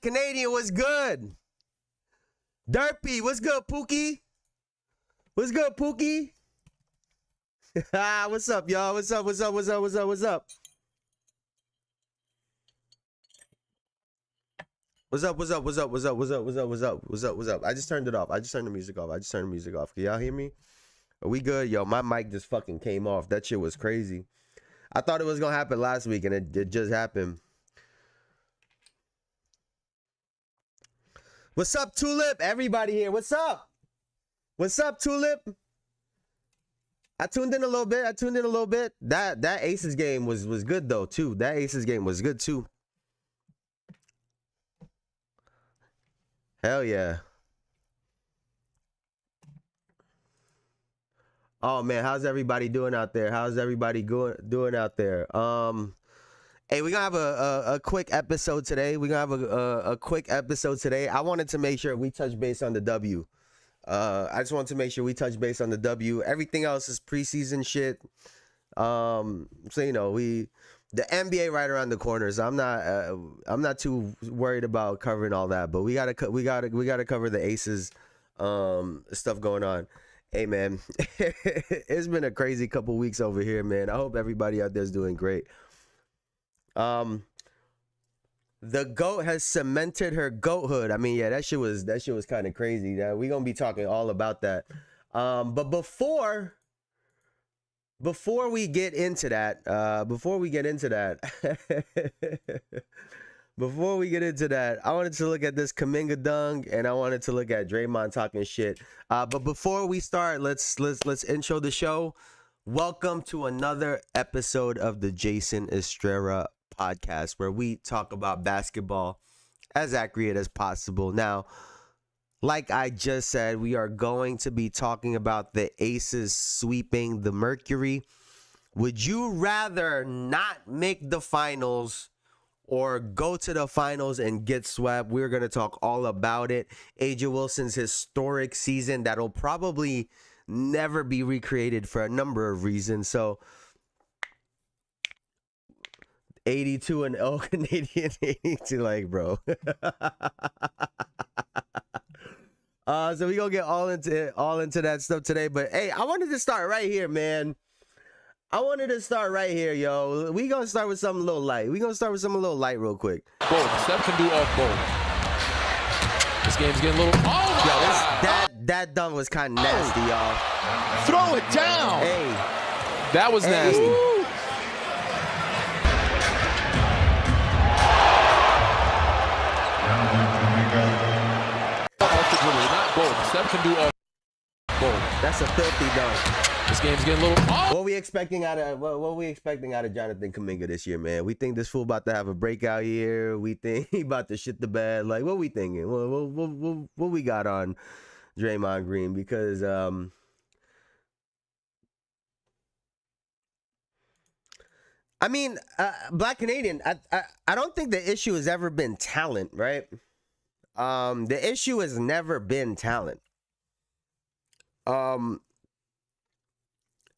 Canadian, what's good? Derpy, what's good, Pookie? What's good, Pookie? What's up, y'all? What's up? What's up? What's up? What's up? What's up? What's up? What's up? What's up? What's up? What's up? What's up? What's up? What's up? What's up? I just turned it off. I just turned the music off. I just turned the music off. Can y'all hear me? Are we good? Yo, my mic just fucking came off. That shit was crazy. I thought it was gonna happen last week, and it just happened. What's up, Tulip? Everybody here. What's up? What's up, Tulip? I tuned in a little bit. That Aces game was good though too. That Aces game was good too. Hell yeah. Oh man, how's everybody doing out there? How's everybody doing out there? Hey, we're gonna have a quick episode today. We're gonna have a quick episode today. I wanted to make sure we touch base on the W. I just wanted to make sure we touch base on the W. Everything else is preseason shit. So you know, the NBA right around the corner. So I'm not too worried about covering all that. But we gotta cover the Aces stuff going on. Hey man, it's been a crazy couple weeks over here, man. I hope everybody out there is doing great. The GOAT has cemented her goathood. I mean, yeah, that shit was kind of crazy. We're gonna be talking all about that. But before we get into that, I wanted to look at this Kuminga dunk, and I wanted to look at Draymond talking shit. But before we start, let's intro the show. Welcome to another episode of the Jayson Estrera podcast, where we talk about basketball as accurate as possible. Now, like I just said, we are going to be talking about the Aces sweeping the Mercury. Would you rather not make the finals or go to the finals and get swept? We're going to talk all about it. AJ Wilson's historic season that'll probably never be recreated for a number of reasons. So 82-0 Canadian, 82 like, bro. So we gonna get all into that stuff today. But hey, I wanted to start right here, man. Yo. We gonna start with something a little light. Real quick. Both. Steph can do off both. This game's getting a little. Oh my God. That dunk was kind of nasty, y'all. Throw it down. Hey, that was nasty. Woo. Off the dribble, not both. Steph can do off both. That's a filthy dunk. This game's getting a little. Oh. What we expecting out of Jonathan Kuminga this year, man? We think this fool about to have a breakout year. We think he about to shit the bed. Like, what we thinking? What we got on Draymond Green? Because I mean, Black Canadian. I don't think the issue has ever been talent, right? The issue has never been talent.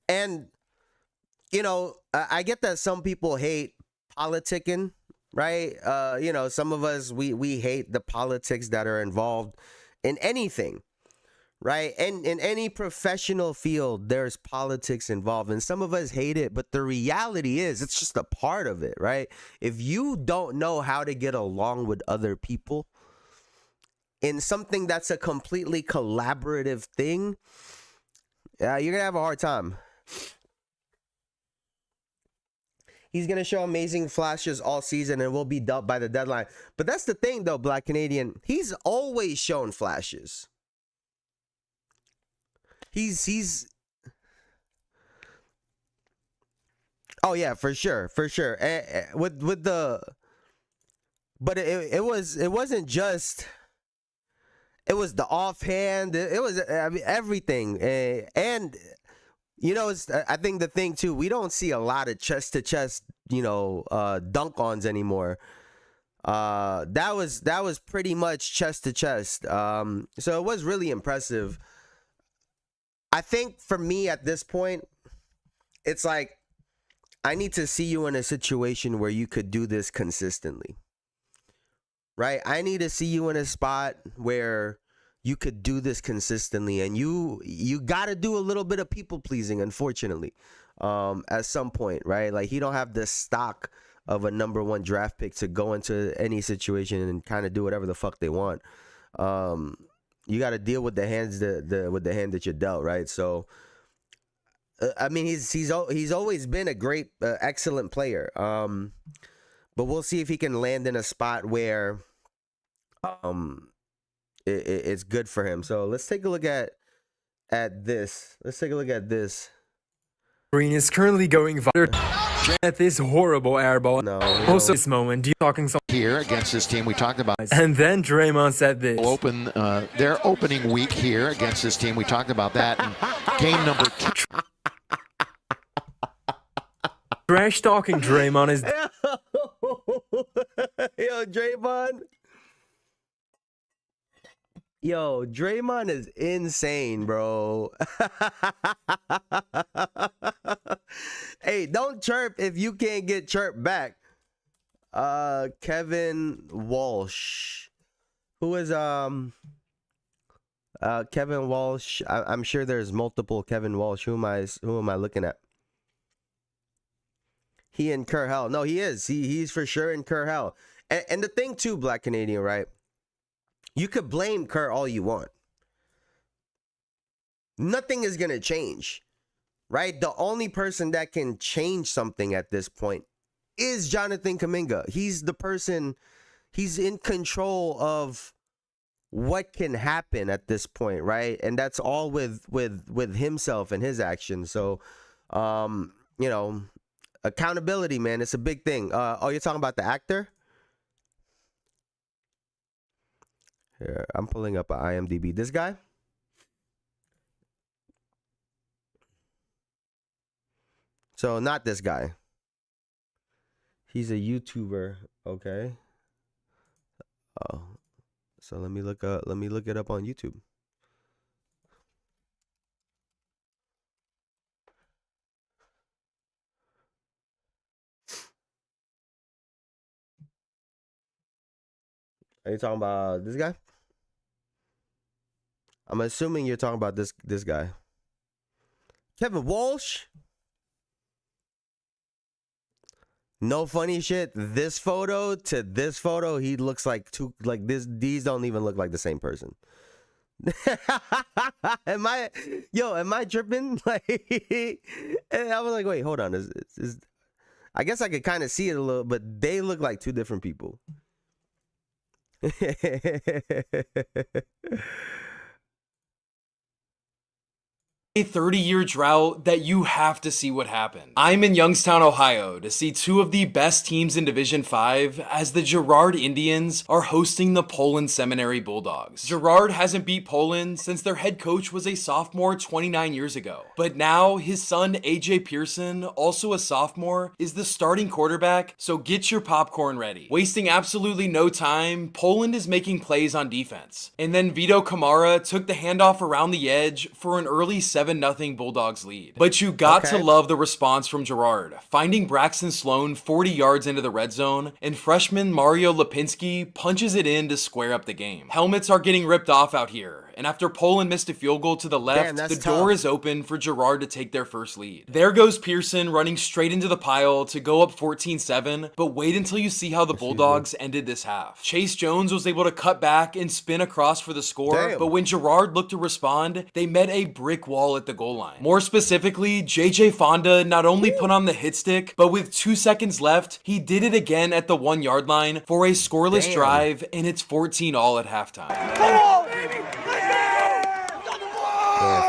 And, you know, I get that some people hate politicking, right? You know, some of us, we hate the politics that are involved in anything, right? And in any professional field, there's politics involved. And some of us hate it, but the reality is it's just a part of it, right? If you don't know how to get along with other people in something that's a completely collaborative thing, you're going to have a hard time. He's going to show amazing flashes all season and will be dealt by the deadline. But that's the thing, though, Black Canadian. He's always shown flashes. He's oh, yeah, for sure. With the... But it wasn't just... It was the offhand. It was, I mean, everything. And... You know, I think the thing too, we don't see a lot of chest to chest, you know, dunk-ons anymore. That was pretty much chest to chest. So it was really impressive. I think for me at this point, it's like I need to see you in a situation where you could do this consistently. right? I need to see you in a spot where you could do this consistently, and you got to do a little bit of people pleasing, unfortunately, at some point, right? Like, he don't have the stock of a number 1 draft pick to go into any situation and kind of do whatever the fuck they want. You got to deal with the hands with the hand that you're dealt, right? So, I mean, he's always been a great, excellent player. But we'll see if he can land in a spot where it's good for him. So let's take a look at this. Let's take a look at this. Green is currently going at this horrible airball. No, Also, this moment, you talking something here against this team we talked about. And then Draymond said this. Open their opening week here against this team. We talked about that. And game number 2. Trash talking Draymond is Yo, Draymond. Yo, Draymond is insane, bro. Hey, don't chirp if you can't get chirped back. Kevin Walsh. Who is Kevin Walsh? I'm sure there's multiple Kevin Walsh. Who am I looking at? He in Kerr Hell. No, he is. He's for sure in Kerr Hell. And the thing too, Black Canadian, right? You could blame Kerr all you want. Nothing is gonna change, right? The only person that can change something at this point is Jonathan Kuminga. He's the person. He's in control of what can happen at this point, right? And that's all with himself and his actions. So, you know, accountability, man, it's a big thing. Oh, you're talking about the actor? Here, I'm pulling up an IMDb. This guy? So not this guy. He's a YouTuber, okay? Oh. So let me look it up on YouTube. Are you talking about this guy? I'm assuming you're talking about this guy. Kevin Walsh? No funny shit. This photo to this photo, he looks like these don't even look like the same person. Am I tripping? Like, and I was like, wait, hold on. Is I guess I could kind of see it a little, but they look like two different people. A 30-year drought that you have to see what happened. I'm in Youngstown, Ohio to see two of the best teams in Division 5 as the Girard Indians are hosting the Poland Seminary Bulldogs. Girard hasn't beat Poland since their head coach was a sophomore 29 years ago. But now his son AJ Pearson, also a sophomore, is the starting quarterback, so get your popcorn ready. Wasting absolutely no time, Poland is making plays on defense. And then Vito Kamara took the handoff around the edge for an early 7-0 Bulldogs lead. But you got to love the response from Girard, finding Braxton Sloan 40 yards into the red zone, and freshman Mario Lipinski punches it in to square up the game. Helmets are getting ripped off out here, and after Poland missed a field goal to the left, the door is open for Girard to take their first lead. There goes Pearson running straight into the pile to go up 14-7, but wait until you see how the Bulldogs ended this half. Chase Jones was able to cut back and spin across for the score, but when Girard looked to respond, they met a brick wall at the goal line. More specifically, JJ Fonda not only put on the hit stick, but with 2 seconds left, he did it again at the 1 yard line for a scoreless drive, and it's 14-all at halftime.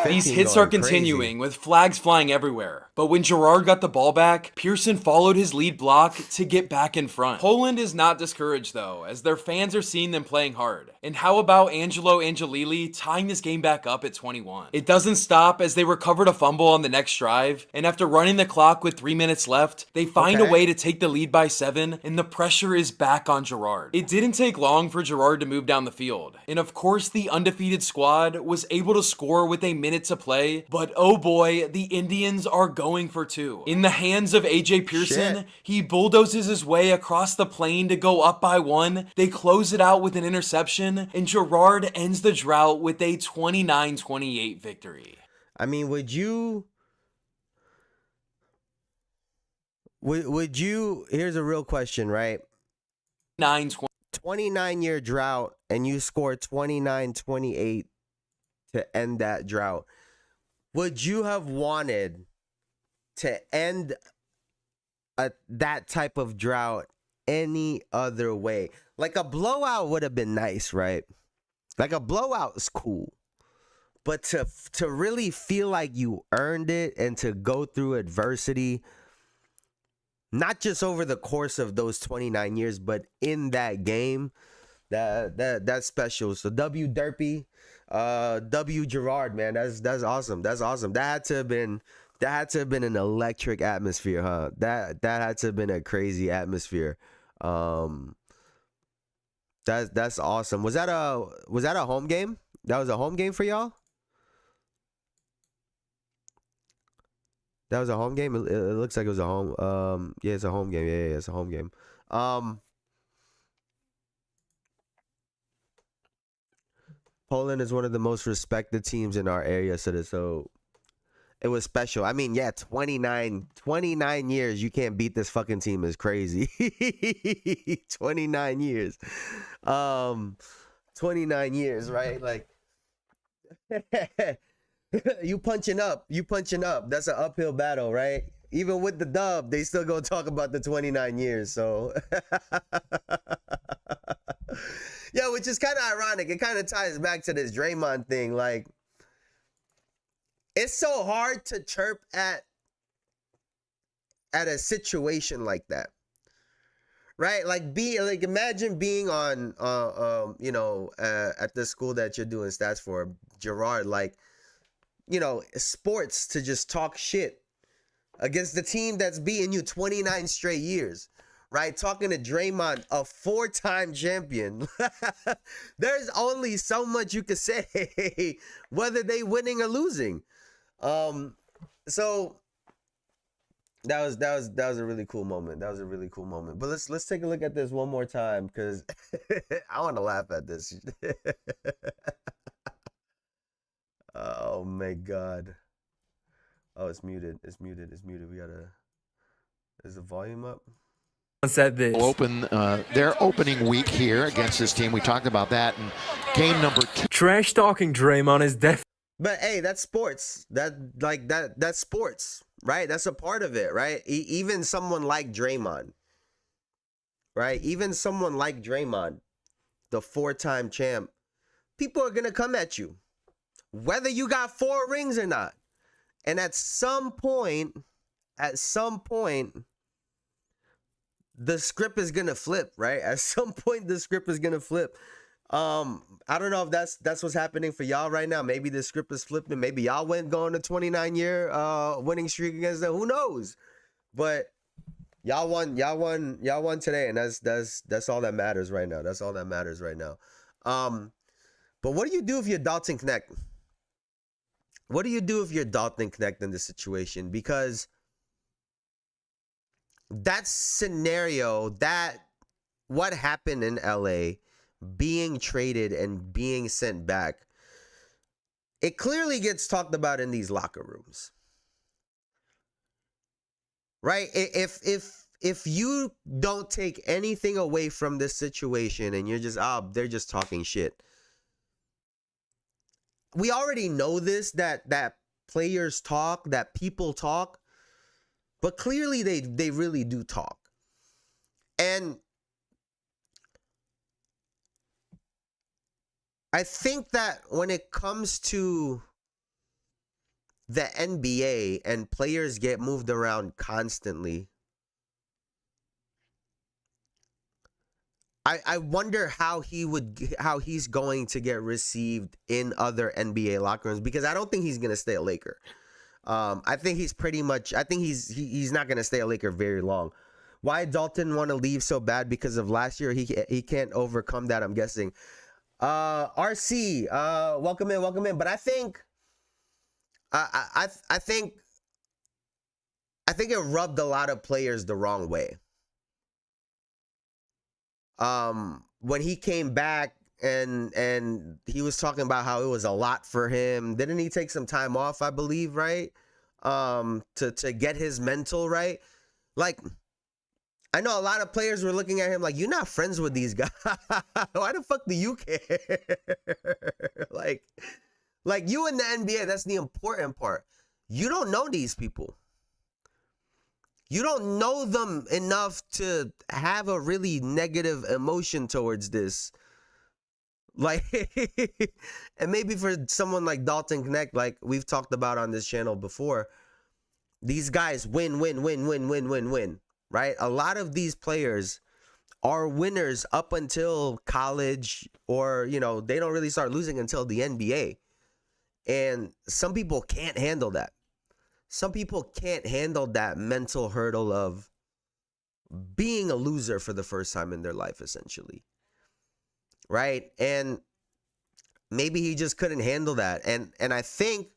These hits are continuing with flags flying everywhere, but when Girard got the ball back, Pearson followed his lead block to get back in front. Poland is not discouraged though, as their fans are seeing them playing hard. And how about Angelo Angelili tying this game back up at 21? It doesn't stop as they recovered a fumble on the next drive, and after running the clock with 3 minutes left, they find a way to take the lead by 7, and the pressure is back on Girard. It didn't take long for Girard to move down the field, and of course the undefeated squad was able to score with a minute to play, but oh boy, the Indians are going for two. In the hands of AJ Pearson, Shit. he bulldozes his way across the plane to go up by one. They close it out with an interception, and Girard ends the drought with a 29-28 victory. I mean, would you here's a real question, right? 29-year drought, and you score 29-28 to end that drought. Would you have wanted to end that type of drought any other way? Like a blowout would have been nice, right? Like a blowout is cool. But to really feel like you earned it and to go through adversity, not just over the course of those 29 years, but in that game, that's special. So W Derpy, W Girard, man, that's awesome. That's awesome. That had to have been an electric atmosphere, huh? That had to have been a crazy atmosphere. That's awesome. Was that a home game? That was a home game for y'all? That was a home game. It looks like it was a home. Yeah, it's a home game. Yeah, it's a home game. Poland is one of the most respected teams in our area, so it was special. I mean, yeah, 29 years you can't beat this fucking team is crazy. 29 years. 29 years, right? Like you punching up. That's an uphill battle, right? Even with the dub, they still gonna talk about the 29 years. So yeah, which is kind of ironic. It kind of ties back to this Draymond thing. Like, it's so hard to chirp at a situation like that, right? Like, imagine being on at the school that you're doing stats for, Girard, like, sports, to just talk shit against the team that's beating you 29 straight years, right? Talking to Draymond, a 4-time champion. There's only so much you could say, whether they winning or losing. So that was a really cool moment. That was a really cool moment. But let's take a look at this one more time, because I want to laugh at this. Oh my God. Oh, it's muted. It's muted. We gotta. Is the volume up? Said this. Open their opening week here against this team. We talked about that in game number 2. Trash talking Draymond is definitely. But hey, that's sports. That's sports, right? That's a part of it, right? Even someone like Draymond, right? Even someone like Draymond, the 4-time champ, people are gonna come at you, whether you got 4 rings or not. And at some point, the script is gonna flip, right? At some point, the script is gonna flip. I don't know if that's what's happening for y'all right now. Maybe the script is flipping. Maybe y'all going a 29-year winning streak against them. Who knows? But y'all won today, and that's all that matters right now. That's all that matters right now. But what do you do if you're Dalton Knecht? What do you do if you're Dalton Knecht in this situation? Because that scenario, what happened in LA, being traded and being sent back, it clearly gets talked about in these locker rooms, right? If you don't take anything away from this situation and you're just, they're just talking shit. We already know this, that players talk, that people talk, but clearly they really do talk. And I think that when it comes to the NBA and players get moved around constantly, I wonder how he's going to get received in other NBA locker rooms, because I don't think he's going to stay a Laker. I think he's not going to stay a Laker very long. Why Dalton want to leave so bad? Because of last year, he can't overcome that, I'm guessing. RC, welcome in. But I think I think it rubbed a lot of players the wrong way. When he came back and he was talking about how it was a lot for him. Didn't he take some time off, I believe, right? To get his mental right. Like, I know a lot of players were looking at him like, you're not friends with these guys. Why the fuck do you care? like you in the NBA, that's the important part. You don't know these people. You don't know them enough to have a really negative emotion towards this. Like, and maybe for someone like Dalton Knecht, like we've talked about on this channel before, these guys win, right? A lot of these players are winners up until college, or, you know, they don't really start losing until the NBA. And some people can't handle that. Some people can't handle that mental hurdle of being a loser for the first time in their life, essentially. Right? And maybe he just couldn't handle that. And I think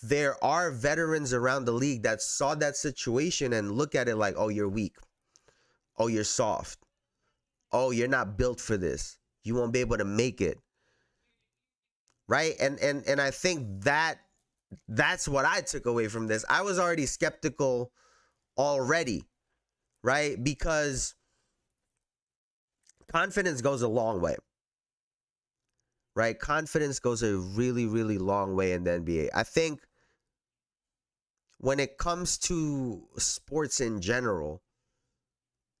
there are veterans around the league that saw that situation and look at it like, oh, you're weak. Oh, you're soft. Oh, you're not built for this. You won't be able to make it. Right? And I think that's what I took away from this. I was already skeptical already, right? Because confidence goes a long way, right? Confidence goes a really, really long way in the NBA. I think when it comes to sports in general,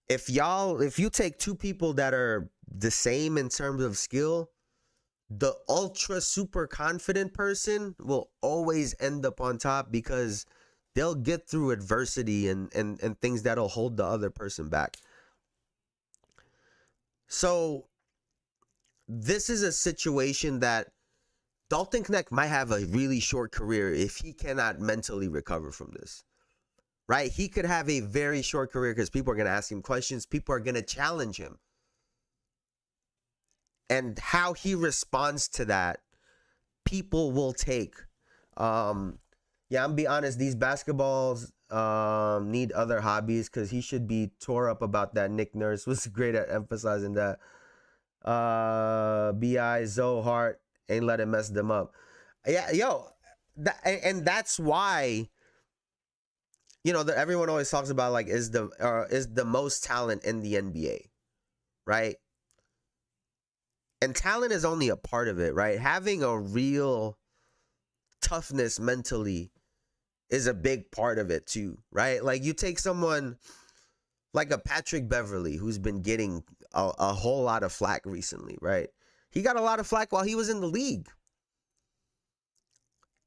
if you take two people that are the same in terms of skill, the ultra super confident person will always end up on top because they'll get through adversity and things that'll hold the other person back. So this is a situation that Dalton Knecht might have a really short career if he cannot mentally recover from this, right? He could have a very short career because people are going to ask him questions. People are going to challenge him. And how he responds to that, people will take. I'm be honest, these basketballs need other hobbies, because he should be tore up about that. Nick Nurse was great at emphasizing that. B.I. Zoe Hart ain't let it mess them up. Yeah, yo, and that's why, you know, everyone always talks about like is the most talent in the NBA, right? And talent is only a part of it, right? Having a real toughness mentally is a big part of it too, right? Like you take someone like a Patrick Beverley, who's been getting a whole lot of flack recently, right? He got a lot of flack while he was in the league.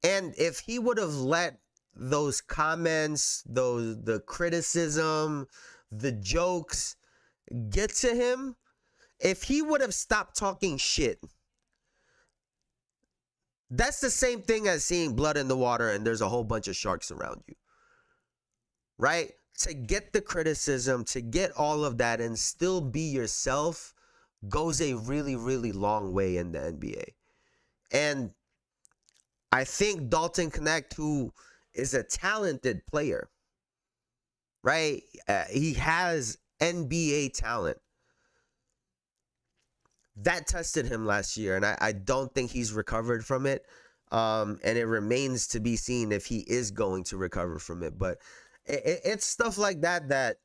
And if he would have let those comments, the criticism, the jokes get to him, if he would have stopped talking shit, that's the same thing as seeing blood in the water and there's a whole bunch of sharks around you, right? To get the criticism, to get all of that and still be yourself goes a really, really long way in the NBA. And I think Dalton Knecht, who is a talented player, right? He has NBA talent. That tested him last year, and I don't think he's recovered from it. And it remains to be seen if he is going to recover from it. But it's stuff like that that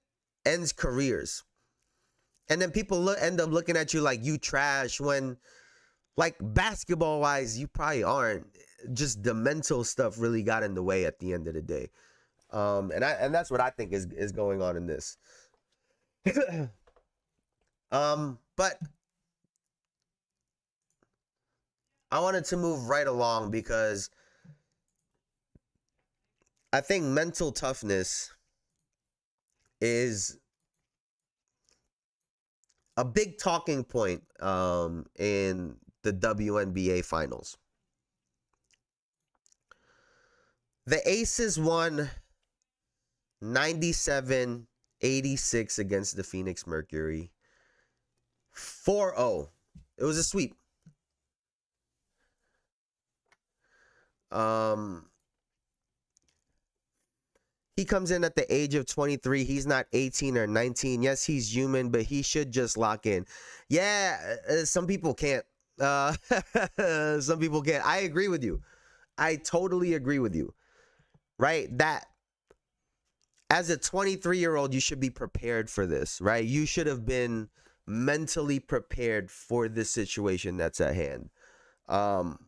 ends careers. And then people end up looking at you like you trash when, like, basketball-wise, you probably aren't. Just the mental stuff really got in the way at the end of the day. And that's what I think is going on in this. But I wanted to move right along because I think mental toughness is a big talking point in the WNBA finals. The Aces won 97-86 against the Phoenix Mercury. 4-0. It was a sweep. He comes in at the age of 23. He's not 18 or 19. Yes, he's human, but he should just lock in. Yeah, some people can't. Some people can't. I agree with you. I totally agree with you. Right? That as a 23-year-old, you should be prepared for this, right? You should have been mentally prepared for this situation that's at hand. And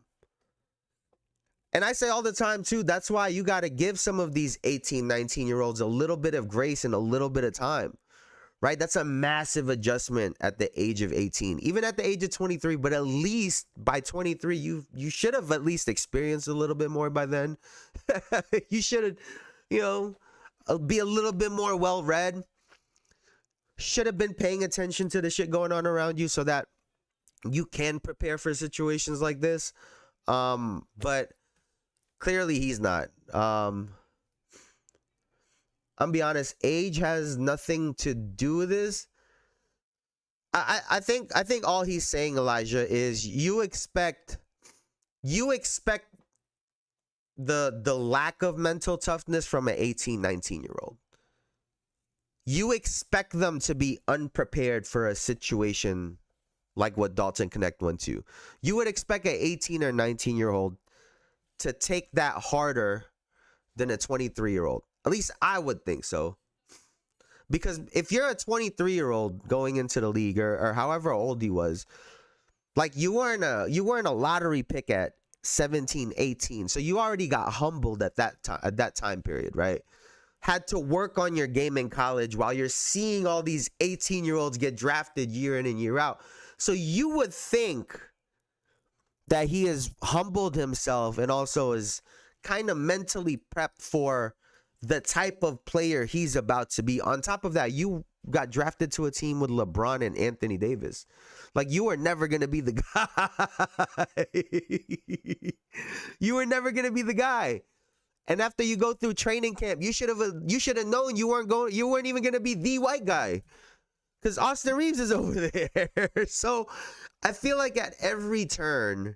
I say all the time, too, that's why you got to give some of these 18, 19-year-olds a little bit of grace and a little bit of time, right? That's a massive adjustment at the age of 18, even at the age of 23. But at least by 23, you should have at least experienced a little bit more by then. You should have, be a little bit more well-read. Should have been paying attention to the shit going on around you so that you can prepare for situations like this. But clearly he's not. I'm be honest, age has nothing to do with this. I think all he's saying, Elijah, is you expect the lack of mental toughness from an 18, 19-year-old. You expect them to be unprepared for a situation like what Dalton Connect went to. You would expect an 18 or 19-year-old to take that harder than a 23-year-old. At least I would think so. Because if you're a 23-year-old going into the league or however old he was, like you weren't a lottery pick at 17, 18. So you already got humbled at that time period, right? Had to work on your game in college while you're seeing all these 18-year-olds get drafted year in and year out. So you would think that he has humbled himself and also is kind of mentally prepped for the type of player he's about to be. On top of that, you got drafted to a team with LeBron and Anthony Davis. Like, you were never going to be the guy. You were never going to be the guy. And after you go through training camp, you should have known you weren't even going to be the white guy. Because Austin Reeves is over there. So I feel like at every turn,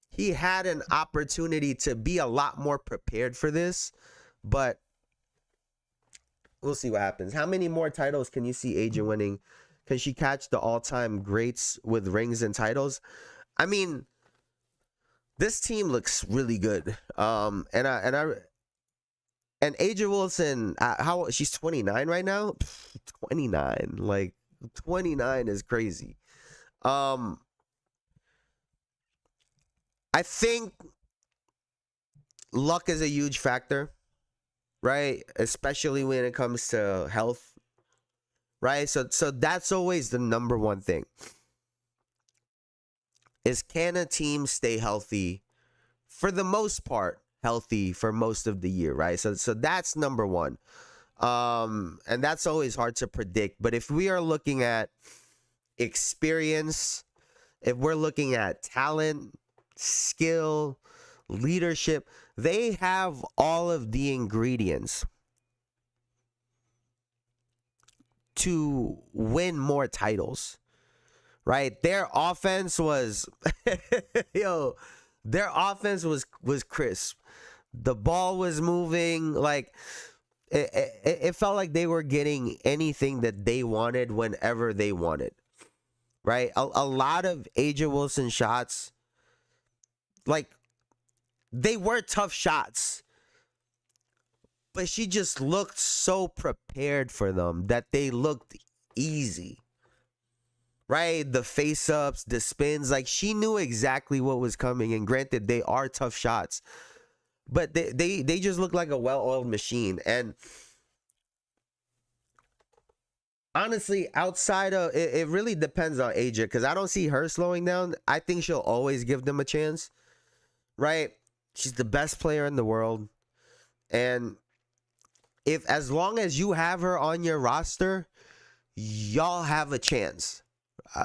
he had an opportunity to be a lot more prepared for this. But we'll see what happens. How many more titles can you see Aja winning? Can she catch the all-time greats with rings and titles? I mean, this team looks really good. And Aja Wilson, she's 29 right now. 29, like 29 is crazy. I think luck is a huge factor, right? Especially when it comes to health, right? So that's always the number one thing. Is can a team stay healthy for the most part, healthy for most of the year, right? So that's number one. And that's always hard to predict. But if we are looking at experience, if we're looking at talent, skill, leadership, they have all of the ingredients to win more titles. Right? Their offense was their offense was crisp. The ball was moving, like it felt like they were getting anything that they wanted whenever they wanted. Right? A lot of Aja Wilson shots, like, they were tough shots, but she just looked so prepared for them that they looked easy. Right? The face-ups, the spins, like, she knew exactly what was coming. And granted, they are tough shots, but they just look like a well-oiled machine. And honestly, outside of it really depends on Aja, because I don't see her slowing down. I think she'll always give them a chance. Right? She's the best player in the world. And as long as you have her on your roster, y'all have a chance.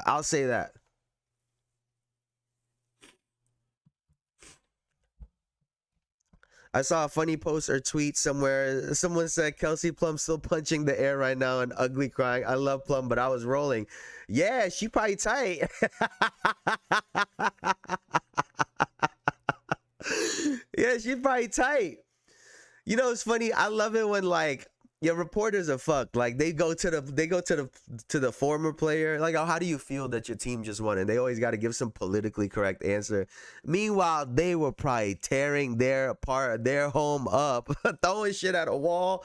I'll say that. I saw a funny post or tweet somewhere. Someone said Kelsey Plum still punching the air right now and ugly crying. I love Plum, but I was rolling. Yeah, she probably tight. Yeah, she's probably tight. You know, it's funny. I love it when like your reporters are fucked. Like they go to the former player. Like, oh, how do you feel that your team just won? And they always got to give some politically correct answer. Meanwhile, they were probably tearing their home up, throwing shit at a wall.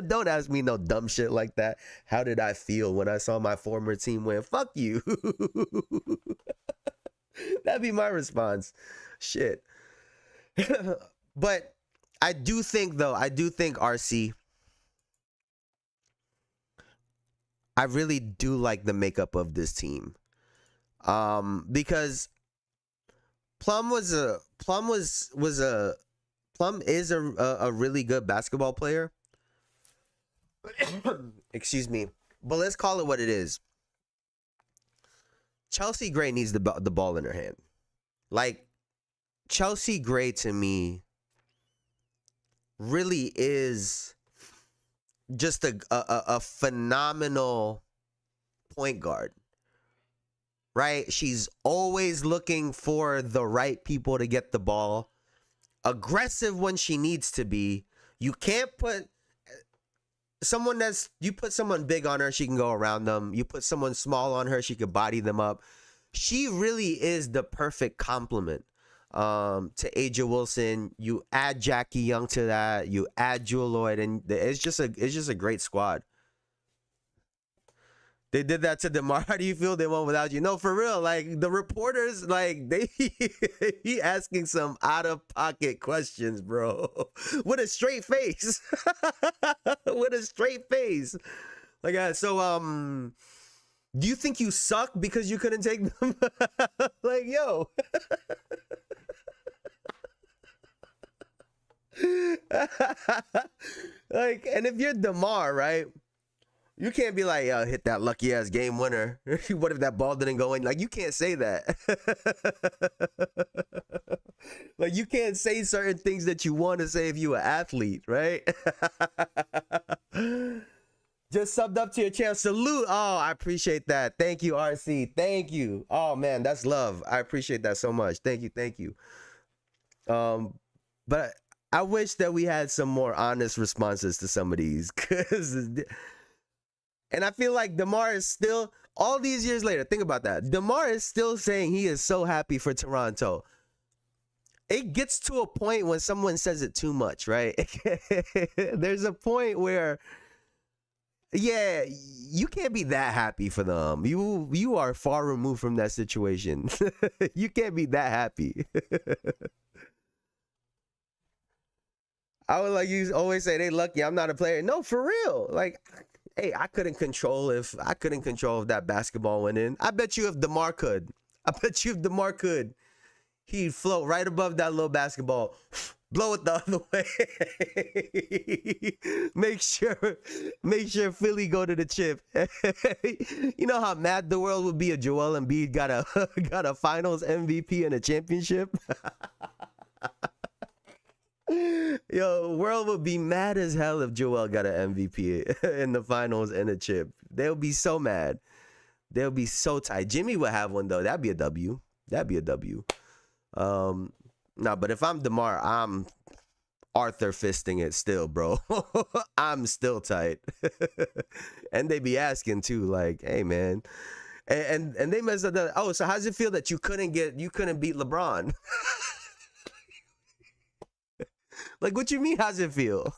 Don't ask me no dumb shit like that. How did I feel when I saw my former team win? Fuck you. That'd be my response. Shit. But I do think RC, I really do like the makeup of this team. Because Plum is a really good basketball player. Excuse me. But let's call it what it is. Chelsea Gray needs the ball in her hand. Like, Chelsea Gray to me really is just a phenomenal point guard, right? She's always looking for the right people to get the ball, aggressive when she needs to be. You can't put someone big on her, she can go around them. You put someone small on her, she could body them up. She really is the perfect complement to Aja Wilson. You add Jackie Young to that, you add Jewel Lloyd, and it's just a great squad. They did that to DeMar. How do you feel they won without you? No, for real. Like, the reporters, like, he asking some out of pocket questions, bro, with a straight face. With a straight face. Like, so do you think you suck because you couldn't take them? Like, yo. Like, and if you're DeMar, right? You can't be like, yo, hit that lucky ass game winner. What if that ball didn't go in? Like, you can't say that. Like, you can't say certain things that you want to say if you an athlete, right? Just subbed up to your channel. Salute. Oh, I appreciate that. Thank you, RC. Thank you. Oh man, that's love. I appreciate that so much. Thank you. But I wish that we had some more honest responses to some of these, and I feel like DeMar is still, all these years later, think about that. DeMar is still saying he is so happy for Toronto. It gets to a point when someone says it too much, right? There's a point where, yeah, you can't be that happy for them. You are far removed from that situation. You can't be that happy. I would, like you always say, they lucky I'm not a player. No, for real. Like, hey, I couldn't control if that basketball went in. I bet you if DeMar could. He'd float right above that little basketball, blow it the other way. Make sure Philly go to the chip. You know how mad the world would be if Joel Embiid got a Finals MVP and a championship. Yo, world would be mad as hell if Joel got an MVP in the Finals and a chip. They'll be so mad. They'll be so tight. Jimmy would have one though. That'd be a W. Nah, but if I'm DeMar, I'm Arthur fisting it still, bro. I'm still tight. And they be asking too, like, hey man. And they messed up that. Oh, so how's it feel that you couldn't beat LeBron? Like, what you mean, how's it feel?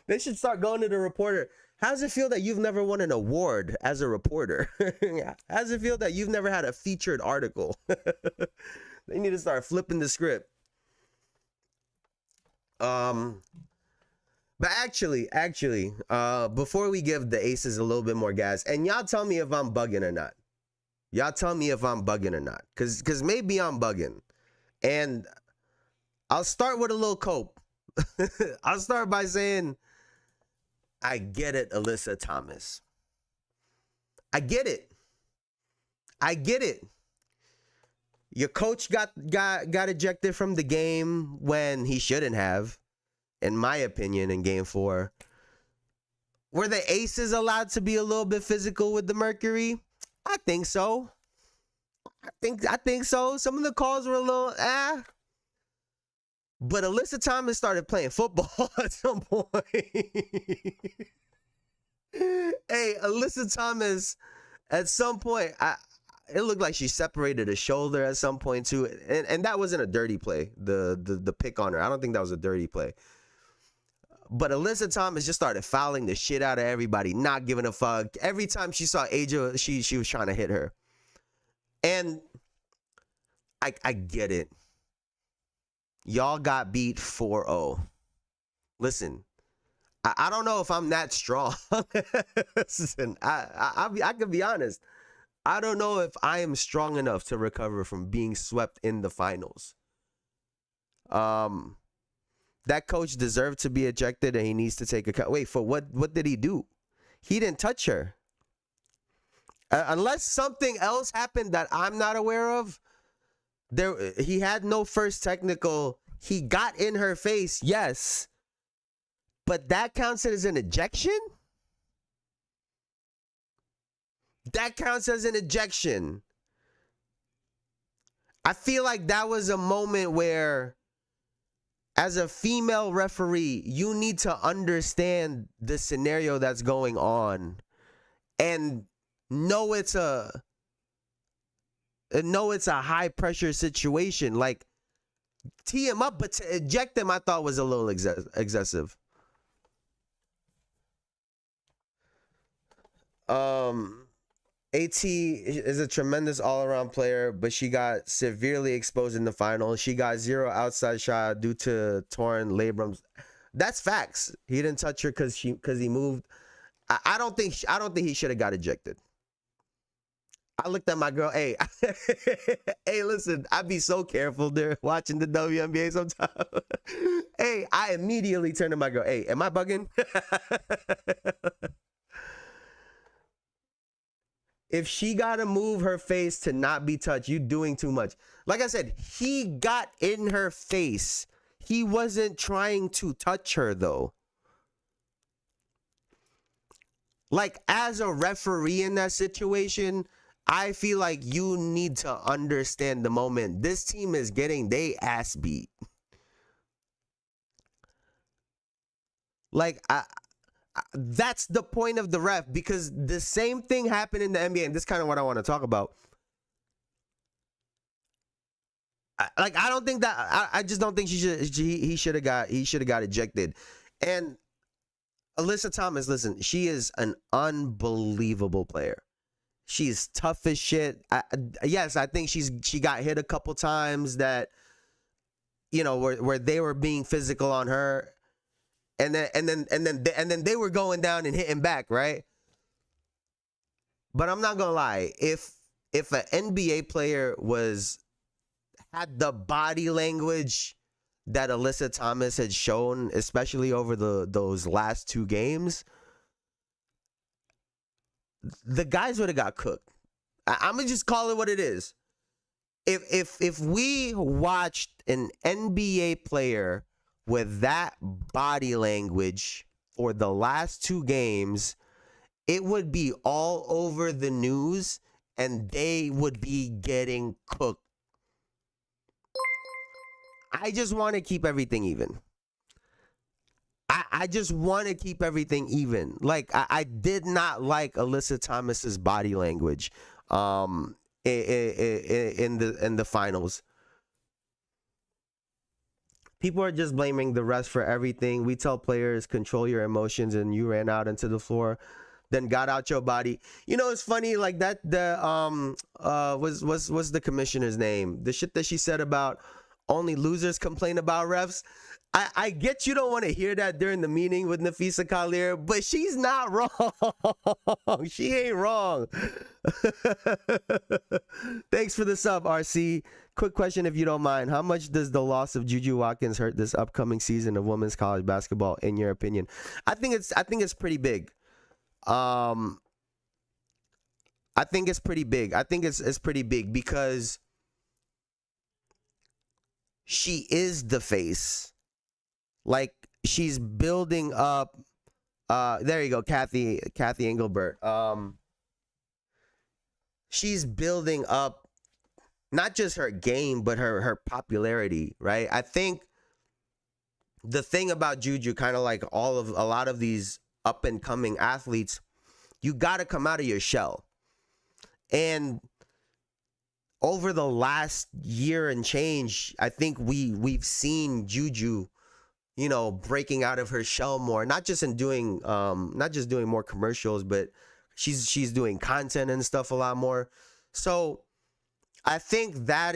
They should start going to the reporter. How's it feel that you've never won an award as a reporter? How's it feel that you've never had a featured article? They need to start flipping the script. But actually, before we give the Aces a little bit more gas, and y'all tell me if I'm bugging or not. Cause maybe I'm bugging. And I'll start with a little cope. I'll start by saying, I get it, Alyssa Thomas. I get it. Your coach got ejected from the game when he shouldn't have, in my opinion, in game 4. Were the Aces allowed to be a little bit physical with the Mercury? I think so. I think so. Some of the calls were a little but Alyssa Thomas started playing football at some point. Hey, Alyssa Thomas, at some point, it looked like she separated a shoulder at some point too, and that wasn't a dirty play. The pick on her, I don't think that was a dirty play. But Alyssa Thomas just started fouling the shit out of everybody, not giving a fuck. Every time she saw Aja, she was trying to hit her. And I get it. Y'all got beat 4-0. Listen, I don't know if I'm that strong. Listen, I can be honest. I don't know if I am strong enough to recover from being swept in the finals. That coach deserved to be ejected, and he needs to take a cut. Wait, for what? What did he do? He didn't touch her. Unless something else happened that I'm not aware of. He had no first technical. He got in her face, yes. But that counts as an ejection? That counts as an ejection. I feel like that was a moment where, as a female referee, you need to understand the scenario that's going on and know it's a high pressure situation. Like, tee him up, but to eject him, I thought was a little excessive. AT is a tremendous all-around player, but she got severely exposed in the final. She got 0 outside shot due to torn labrums. That's facts. He didn't touch her because he moved. I don't think he should have got ejected. I looked at my girl. Hey, hey, listen. I be so careful there watching the WNBA sometimes. Hey, I immediately turned to my girl. Hey, am I bugging? If she got to move her face to not be touched, you doing too much. Like I said, he got in her face. He wasn't trying to touch her, though. Like, as a referee in that situation, I feel like you need to understand the moment. This team is getting their ass beat. Like, that's the point of the ref, because the same thing happened in the NBA, and this is kind of what I want to talk about. I don't think that I just don't think he should have got ejected. And Alyssa Thomas, listen, she is an unbelievable player. She's tough as shit. Yes, I think she got hit a couple times that, you know, where they were being physical on her. And then they were going down and hitting back, right? But I'm not gonna lie, if an NBA player had the body language that Alyssa Thomas had shown, especially over those last 2 games, the guys would have got cooked. I'm gonna just call it what it is. If we watched an NBA player with that body language for the last 2 games, it would be all over the news and they would be getting cooked. I just want to keep everything even. I just want to keep everything even. Like, I did not like Alyssa Thomas's body language in the finals. People are just blaming the refs for everything. We tell players, control your emotions, and you ran out into the floor, then got out your body. You know, it's funny, like that. What's the commissioner's name? The shit that she said about only losers complain about refs. I get you don't want to hear that during the meeting with Nafisa Collier, but she's not wrong. She ain't wrong. Thanks for the sub, RC. Quick question, if you don't mind. How much does the loss of Juju Watkins hurt this upcoming season of women's college basketball, in your opinion? I think it's pretty big. I think it's pretty big. I think it's pretty big because she is the face. Like, she's building up. There you go, Kathy Engelbert. She's building up not just her game, but her popularity, right? I think the thing about Juju, kind of like a lot of these up and coming athletes, you got to come out of your shell. And over the last year and change, I think we've seen Juju, you know, breaking out of her shell more, not just doing more commercials, but she's doing content and stuff a lot more. So I think that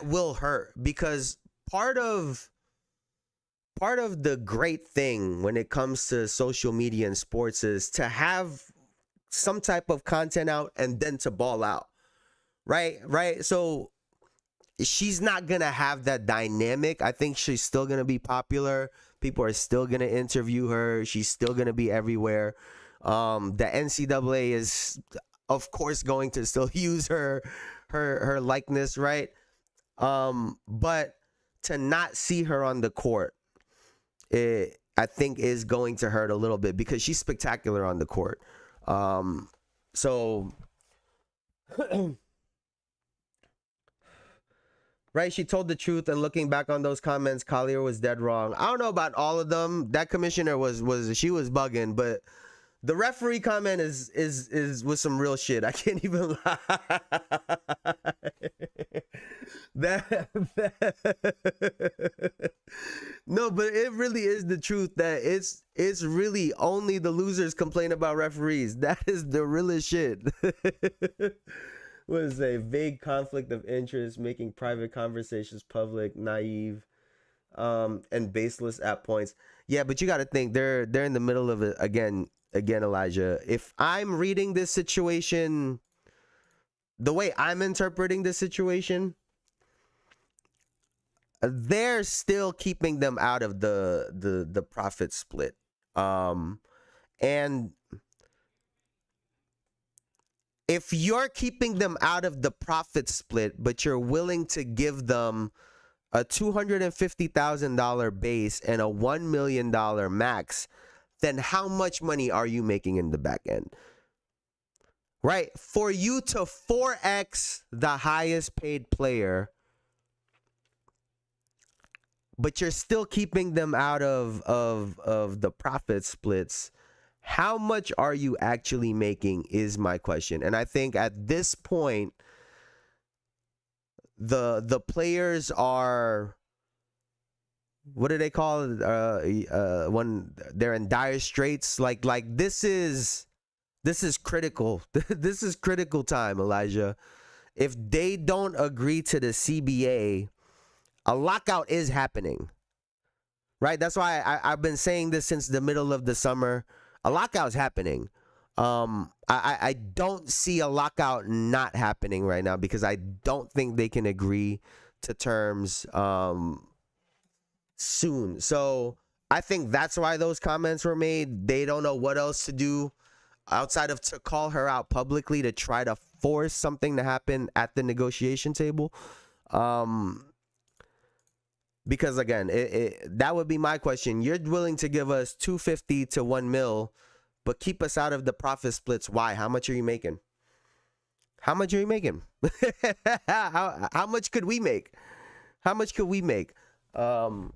will hurt, because part of the great thing when it comes to social media and sports is to have some type of content out and then to ball out, right? So she's not gonna have that dynamic. I think she's still gonna be popular. People are still gonna interview her. She's still gonna be everywhere. The NCAA is, of course, going to still use her likeness, right? But to not see her on the court, I think is going to hurt a little bit, because she's spectacular on the court. So right, she told the truth, and looking back on those comments, Collier was dead wrong. I don't know about all of them. That commissioner was bugging, but the referee comment was some real shit. I can't even lie. No, but it really is the truth that it's really only the losers complain about referees. That is the realest shit. Was a vague conflict of interest, making private conversations public, naive, and baseless at points. Yeah, but you got to think they're in the middle of it again, Elijah. If I'm reading this situation, the way I'm interpreting this situation, they're still keeping them out of the profit split, and if you're keeping them out of the profit split, but you're willing to give them a $250,000 base and a $1 million max, then how much money are you making in the back end? Right? For you to 4x the highest paid player, but you're still keeping them out of the profit splits, how much are you actually making is my question. And I think at this point, the players are, what do they call it, when they're in dire straits? Like this is critical. This is critical time, Elijah. If they don't agree to the CBA, a lockout is happening, right? That's why I've been saying this since the middle of the summer. A lockout is happening. I don't see a lockout not happening right now, because I don't think they can agree to terms soon. So I think that's why those comments were made. They don't know what else to do outside of to call her out publicly to try to force something to happen at the negotiation table. Because again, that would be my question. You're willing to give us $250 to $1 million, but keep us out of the profit splits. Why? How much are you making? How much are you making? how much could we make? How much could we make? And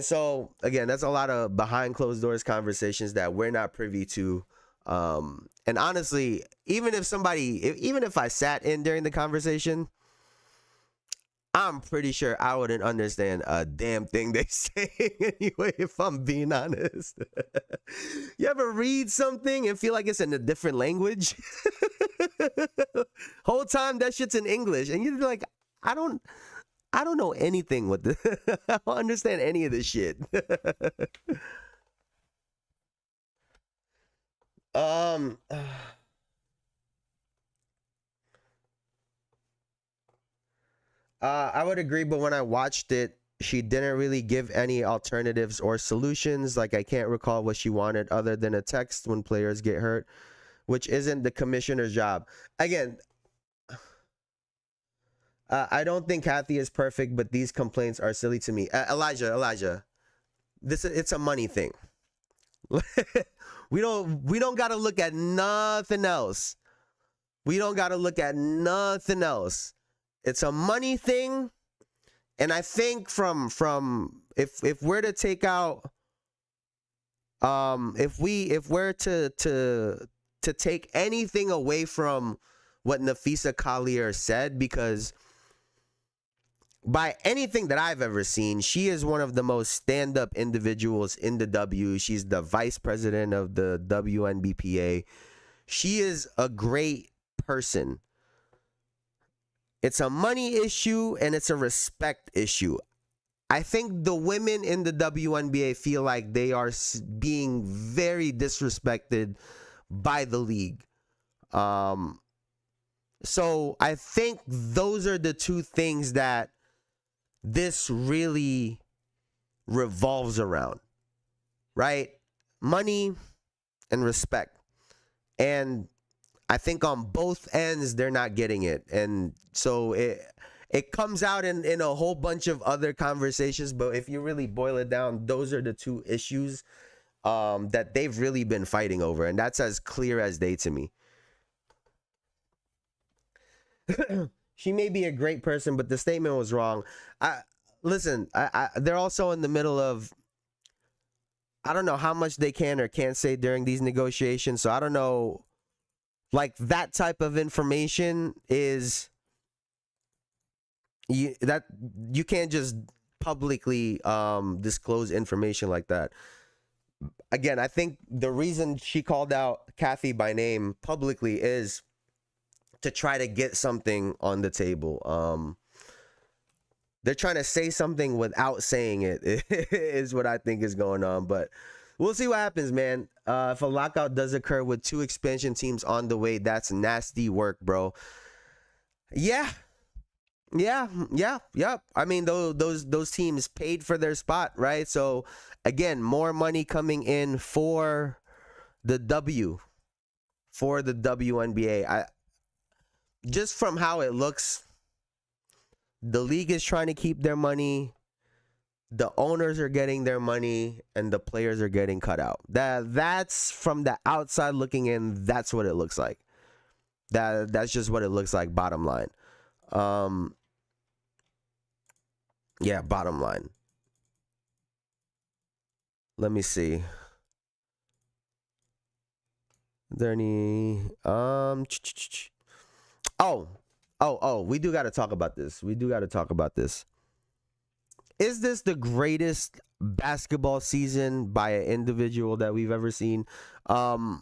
so again, that's a lot of behind closed doors conversations that we're not privy to. And honestly, even if I sat in during the conversation, I'm pretty sure I wouldn't understand a damn thing they say anyway, if I'm being honest. You ever read something and feel like it's in a different language? Whole time that shit's in English, and you're like, I don't know anything with this. I don't understand any of this shit. I would agree, but when I watched it, she didn't really give any alternatives or solutions. Like, I can't recall what she wanted other than a text when players get hurt, which isn't the commissioner's job. Again, I don't think Kathy is perfect, but these complaints are silly to me. Elijah, it's a money thing. We don't got to look at nothing else. We don't got to look at nothing else. It's a money thing. And I think from if we're to take out if we're to take anything away from what Nafisa Collier said, because by anything that I've ever seen, she is one of the most stand-up individuals in the W. She's the vice president of the WNBPA. She is a great person. It's a money issue and it's a respect issue. I think the women in the WNBA feel like they are being very disrespected by the league. So I think those are the two things that this really revolves around, right? Money and respect. And I think on both ends, they're not getting it. And so it comes out in a whole bunch of other conversations. But if you really boil it down, those are the two issues that they've really been fighting over. And that's as clear as day to me. She may be a great person, but the statement was wrong. Listen, they're also in the middle of, I don't know how much they can or can't say during these negotiations. So I don't know, like that type of information is, you can't just publicly disclose information like that. Again, I think the reason she called out Kathy by name publicly is to try to get something on the table. They're trying to say something without saying it is what I think is going on. But we'll see what happens, man. If a lockout does occur with 2 expansion teams on the way, that's nasty work, bro. Yeah. I mean, those teams paid for their spot, right? So again, more money coming in for the WNBA. Just from how it looks, the league is trying to keep their money, the owners are getting their money, and the players are getting cut out. That's from the outside looking in, that's what it looks like. That's just what it looks like, bottom line. Yeah, bottom line. Let me see. Is there any we do got to talk about this. Is this the greatest basketball season by an individual that we've ever seen? A'ja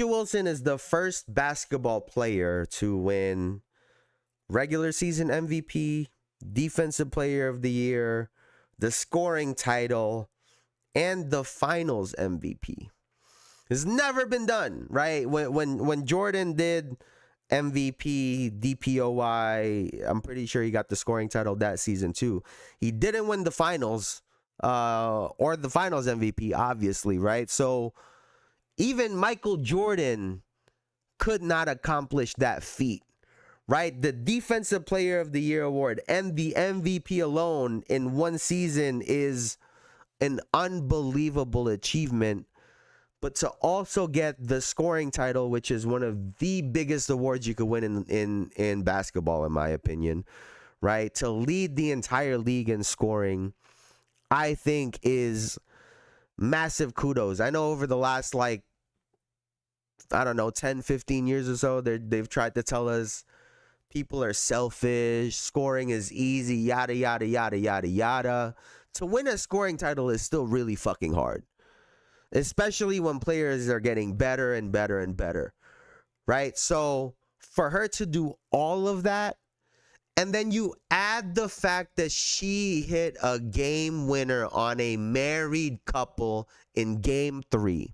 Wilson is the first basketball player to win regular season MVP, defensive player of the year, the scoring title, and the finals MVP. It's never been done, right? When Jordan did MVP, DPOY, I'm pretty sure he got the scoring title that season too. He didn't win the finals or the finals MVP, obviously, right? So even Michael Jordan could not accomplish that feat, right? The defensive player of the year award and the MVP alone in one season is an unbelievable achievement. But to also get the scoring title, which is one of the biggest awards you could win in basketball, in my opinion, right? To lead the entire league in scoring, I think is massive kudos. I know over the last, 10, 15 years or so, they've tried to tell us people are selfish, scoring is easy, yada, yada, yada, yada, yada. To win a scoring title is still really fucking hard. Especially when players are getting better and better and better, right? So for her to do all of that, and then you add the fact that she hit a game winner on a married couple in game 3.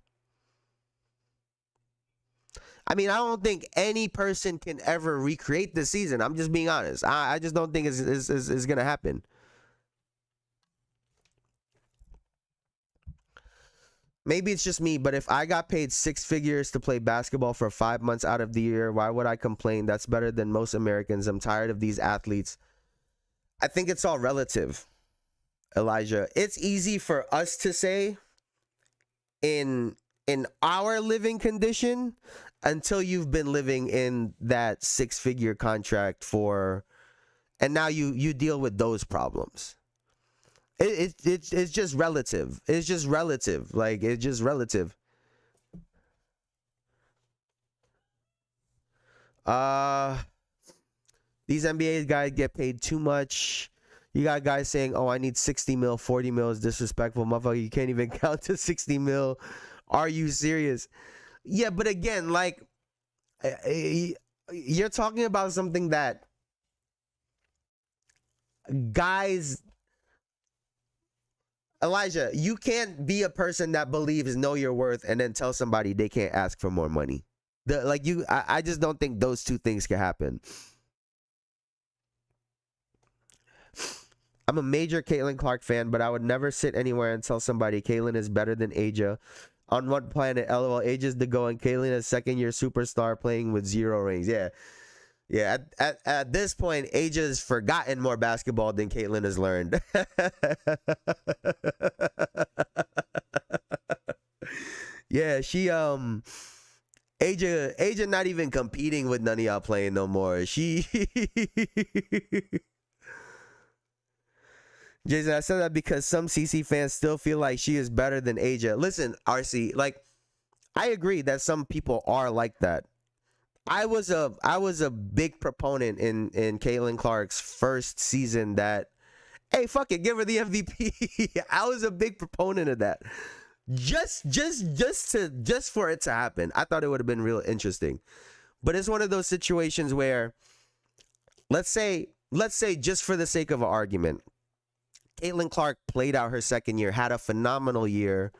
I mean, I don't think any person can ever recreate this season. I'm just being honest. I just don't think it's going to happen. Maybe it's just me, but if I got paid 6 figures to play basketball for 5 months out of the year, why would I complain? That's better than most Americans. I'm tired of these athletes. I think it's all relative, Elijah. It's easy for us to say in our living condition. until you've been living in that 6-figure contract and now you deal with those problems. It's just relative. It's just relative. Like, it's just relative. These NBA guys get paid too much. You got guys saying, "Oh, I need 60 mil, 40 mil is disrespectful." Motherfucker, you can't even count to 60 mil. Are you serious? Yeah, but again, like, you're talking about something that guys, Elijah, you can't be a person that believes know your worth and then tell somebody they can't ask for more money. I just don't think those two things can happen. I'm a major Caitlin Clark fan, but I would never sit anywhere and tell somebody Caitlin is better than Aja. On what planet? LOL. Aja's the go and Caitlin is second-year superstar playing with 0 rings. Yeah. Yeah, at this point, Aja has forgotten more basketball than Caitlin has learned. Yeah, she Aja not even competing with none of y'all playing no more. She Jason, I said that because some CC fans still feel like she is better than Aja. Listen, RC, like, I agree that some people are like that. I was a big proponent in Caitlin Clark's first season that, hey, fuck it, give her the MVP. I was a big proponent of that. Just for it to happen. I thought it would have been real interesting. But it's one of those situations where, let's say just for the sake of an argument, Caitlin Clark played out her second year, had a phenomenal year.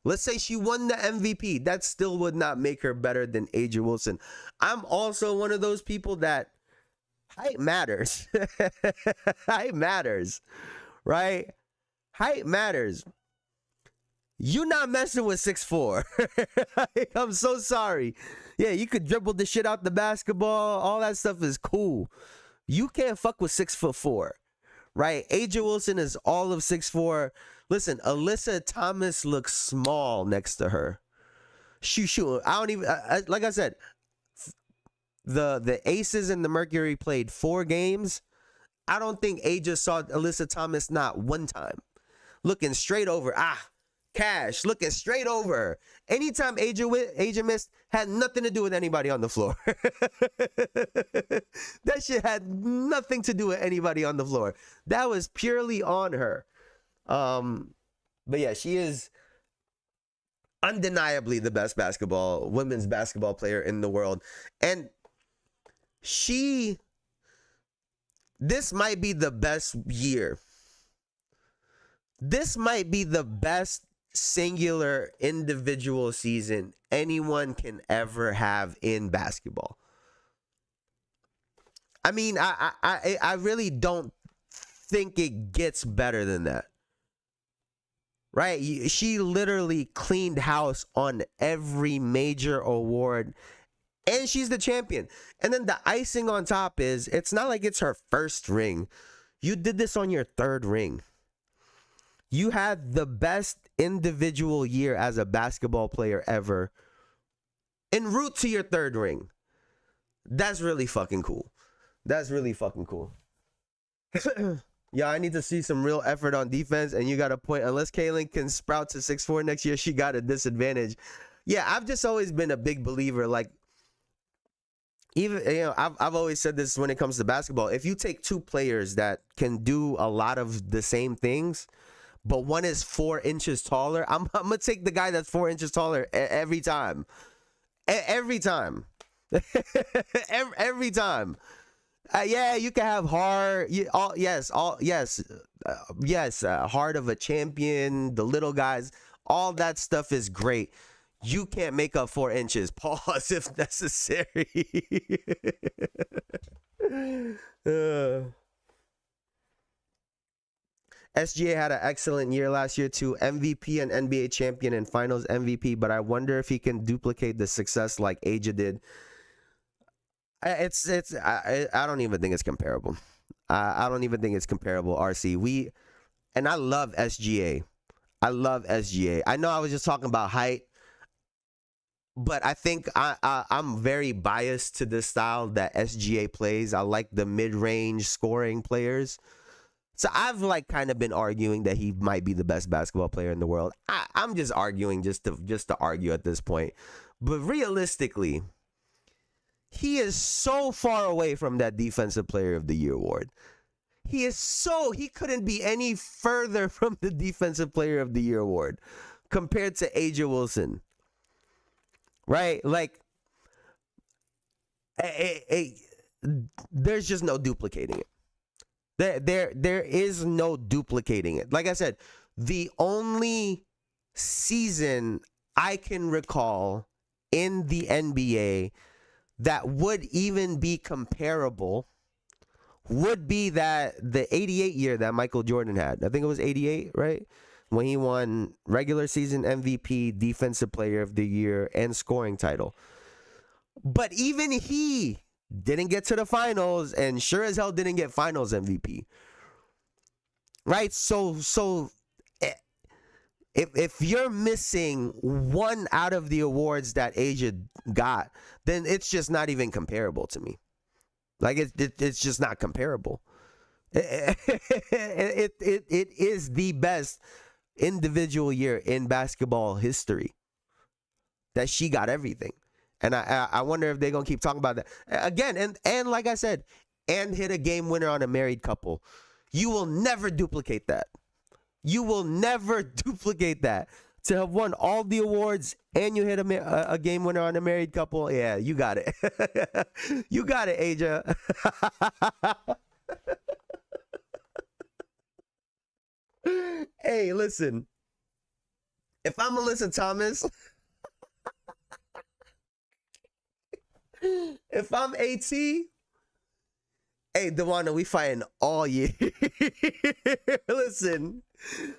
Let's say she won the MVP. That still would not make her better than Aja Wilson. I'm also one of those people that height matters. Height matters, right? Height matters. You're not messing with 6'4". I'm so sorry. Yeah, you could dribble the shit out the basketball. All that stuff is cool. You can't fuck with 6'4". Right? Aja Wilson is all of 6'4". Listen, Alyssa Thomas looks small next to her. Shoot. I don't even, like I said, the Aces and the Mercury played 4 games. I don't think Aja saw Alyssa Thomas not one time. Looking straight over. Cash looking straight over her. Anytime Aja missed, had nothing to do with anybody on the floor. That shit had nothing to do with anybody on the floor. That was purely on her. But yeah, she is undeniably the best women's basketball player in the world. And this might be the best year. This might be the best singular individual season anyone can ever have in basketball. I mean, I really don't think it gets better than that. Right? She literally cleaned house on every major award, and she's the champion. And then the icing on top is, it's not like it's her first ring. You did this on your 3rd ring. You had the best individual year as a basketball player ever en route to your 3rd ring. That's really fucking cool. That's really fucking cool. Yeah, I need to see some real effort on defense, and you got a point. Unless Caitlin can sprout to 6'4" next year, she got a disadvantage. Yeah, I've just always been a big believer. Like, even, I've always said this when it comes to basketball. If you take 2 players that can do a lot of the same things, but one is 4 inches taller, I'm gonna take the guy that's 4 inches taller every time. Every time. Every time. Yeah, you can have heart. Heart of a champion. The little guys. All that stuff is great. You can't make up 4 inches. Pause if necessary. SGA had an excellent year last year too. MVP and NBA champion and finals MVP, but I wonder if he can duplicate the success like Aja did. I don't even think it's comparable. I don't even think it's comparable, RC. And I love SGA. I love SGA. I know I was just talking about height, but I think I'm very biased to the style that SGA plays. I like the mid-range scoring players. So I've like kind of been arguing that he might be the best basketball player in the world. I'm just arguing just to argue at this point. But realistically, he is so far away from that Defensive Player of the Year award. He couldn't be any further from the Defensive Player of the Year award compared to AJ Wilson. Right? Like, there's just no duplicating it. There is no duplicating it. Like I said, the only season I can recall in the NBA that would even be comparable would be that the 88 year that Michael Jordan had. I think it was 88, right? When he won regular season MVP, Defensive Player of the Year, and scoring title. But even he didn't get to the finals, and sure as hell didn't get finals MVP. Right? So if you're missing one out of the awards that Asia got, then it's just not even comparable to me. Like it's just not comparable. It is the best individual year in basketball history that she got everything. And I wonder if they're going to keep talking about that. Again, and like I said, and hit a game winner on a married couple. You will never duplicate that. You will never duplicate that. To have won all the awards and you hit a game winner on a married couple, yeah, you got it. You got it, Aja. Hey, listen. If I'm Alyssa Thomas... If I'm AT, hey, Dewana, we fighting all year. Listen,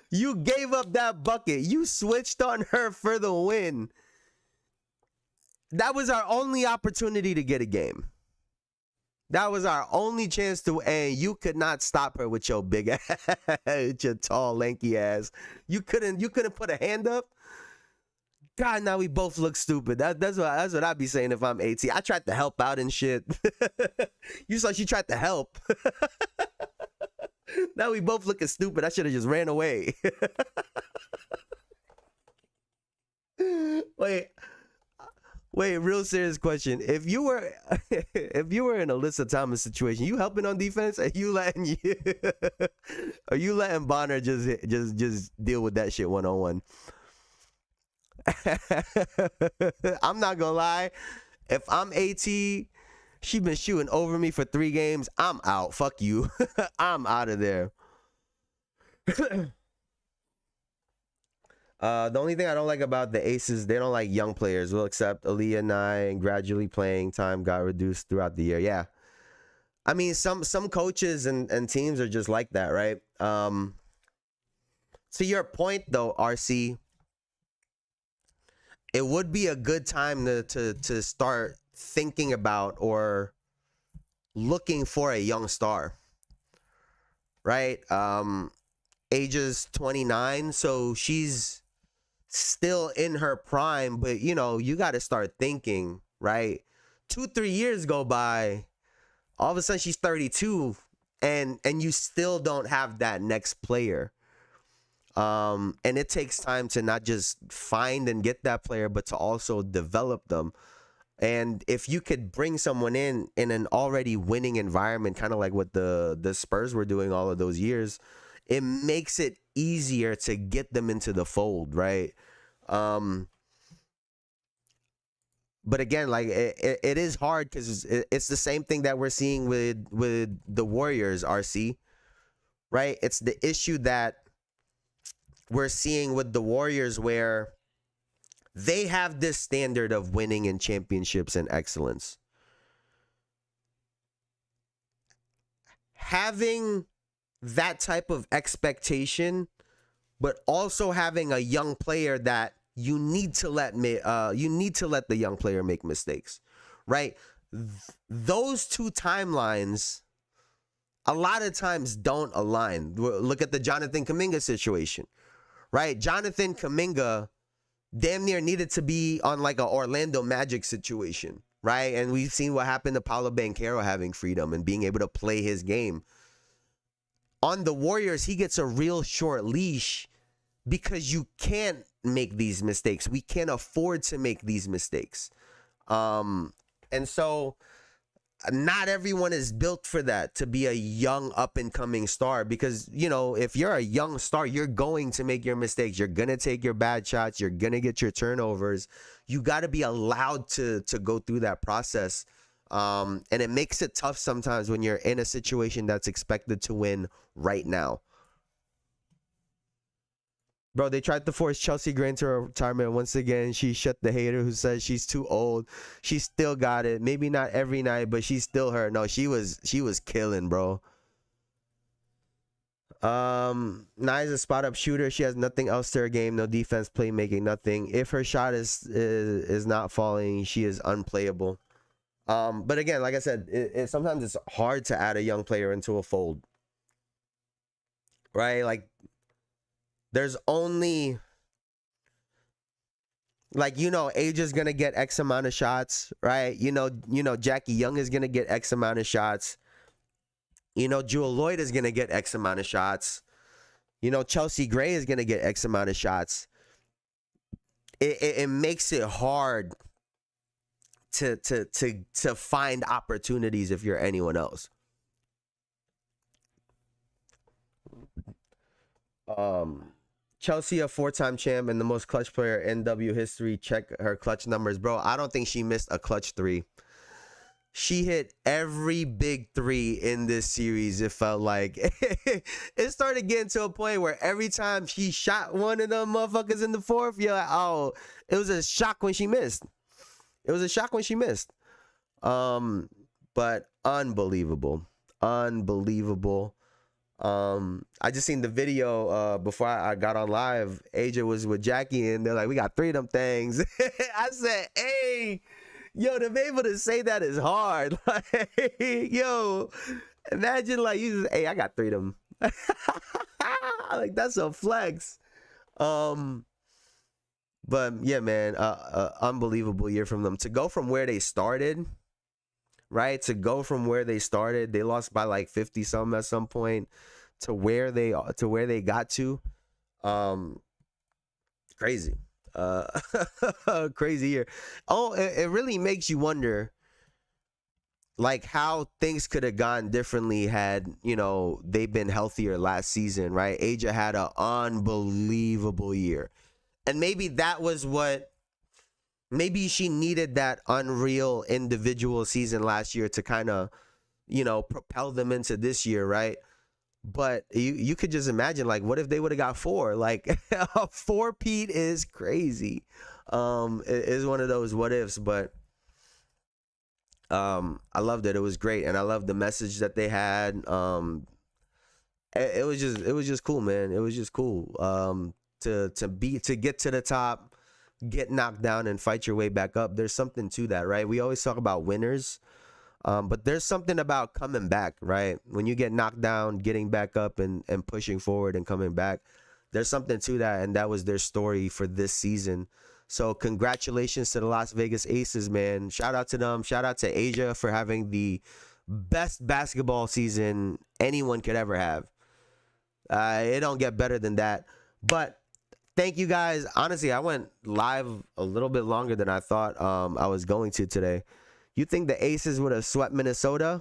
you gave up that bucket. You switched on her for the win. That was our only opportunity to get a game. That was our only chance to, and you could not stop her with your big ass, with your tall, lanky ass. You couldn't put a hand up. God, now we both look stupid. That's what I'd be saying if I'm AT. I tried to help out and shit. You saw she tried to help. Now we both looking stupid. I should have just ran away. Wait, real serious question. If you were in a Alyssa Thomas situation, you helping on defense? Are you letting Bonner just deal with that shit one-on-one? I'm not gonna lie. If I'm AT, she been shooting over me for 3 games. I'm out. Fuck you. I'm out of there. The only thing I don't like about the Aces, they don't like young players. We'll accept Aaliyah and I, and gradually playing time got reduced throughout the year. Yeah. I mean, some coaches and teams are just like that, right? To your point though, RC, it would be a good time to start thinking about or looking for a young star, right? Ages 29, so she's still in her prime, but you know, you got to start thinking, right? 2-3 years go by, all of a sudden she's 32, and you still don't have that next player. And it takes time to not just find and get that player, but to also develop them. And if you could bring someone in an already winning environment, kind of like what the Spurs were doing all of those years, it makes it easier to get them into the fold, right? But again, like it is hard because it's the same thing that we're seeing with the Warriors, RC, right? It's the issue that we're seeing with the Warriors where they have this standard of winning in championships and excellence. Having that type of expectation, but also having a young player that you need to let the young player make mistakes, right? Those two timelines a lot of times don't align. Look at the Jonathan Kuminga situation. Right, Jonathan Kuminga damn near needed to be on like a Orlando Magic situation, right? And we've seen what happened to Paolo Banchero having freedom and being able to play his game. On the Warriors, he gets a real short leash because you can't make these mistakes. We can't afford to make these mistakes. And so not everyone is built for that, to be a young up and coming star, because, you know, if you're a young star, you're going to make your mistakes. You're going to take your bad shots. You're going to get your turnovers. You got to be allowed to go through that process. And it makes it tough sometimes when you're in a situation that's expected to win right now. Bro, they tried to force Chelsea Gray into retirement. Once again, she shut the hater who says she's too old. She still got it. Maybe not every night, but she's still her. No, she was killing, bro. Nai's a spot up shooter. She has nothing else to her game. No defense, playmaking, nothing. If her shot is not falling, she is unplayable. But again, like I said, sometimes it's hard to add a young player into a fold, right? Like, there's only, like, you know, Age is gonna get X amount of shots, right? You know, Jackie Young is gonna get X amount of shots. You know, Jewel Lloyd is gonna get X amount of shots. You know, Chelsea Gray is gonna get X amount of shots. It makes it hard to find opportunities if you're anyone else. Chelsea, a 4-time champ and the most clutch player in NW history. Check her clutch numbers, bro. I don't think she missed a clutch 3. She hit every big 3 in this series. It felt like it started getting to a point where every time she shot one of them motherfuckers in the fourth, you're like, oh, it was a shock when she missed. It was a shock when she missed. But unbelievable. I just seen the video before I got on live. AJ was with Jackie and they're like, we got 3 of them things. I said, hey, yo, to be able to say that is hard. Like, yo, imagine like you just, hey, I got 3 of them. Like, that's a flex. But yeah, man, unbelievable year from them. To go from where they started, right? To go from where they started, they lost by like 50 something at some point, to where they got to. Crazy. Crazy year. Oh, it really makes you wonder, like, how things could have gone differently had, you know, they been healthier last season, right? Aja had an unbelievable year. And maybe that was what, maybe she needed that unreal individual season last year to kind of, you know, propel them into this year, right? But you could just imagine, like, what if they would have got 4? Like, a 4-peat is crazy. It is one of those what ifs, but I loved it. It was great, and I loved the message that they had. It was just cool, man. It was just cool. To get to the top, get knocked down, and fight your way back up. There's something to that, right? We always talk about winners. But there's something about coming back, right? When you get knocked down, getting back up and pushing forward and coming back, there's something to that. And that was their story for this season. So congratulations to the Las Vegas Aces, man. Shout out to them. Shout out to Asia for having the best basketball season anyone could ever have. It don't get better than that. But thank you guys. Honestly, I went live a little bit longer than I thought I was going to today. You think the Aces would have swept Minnesota?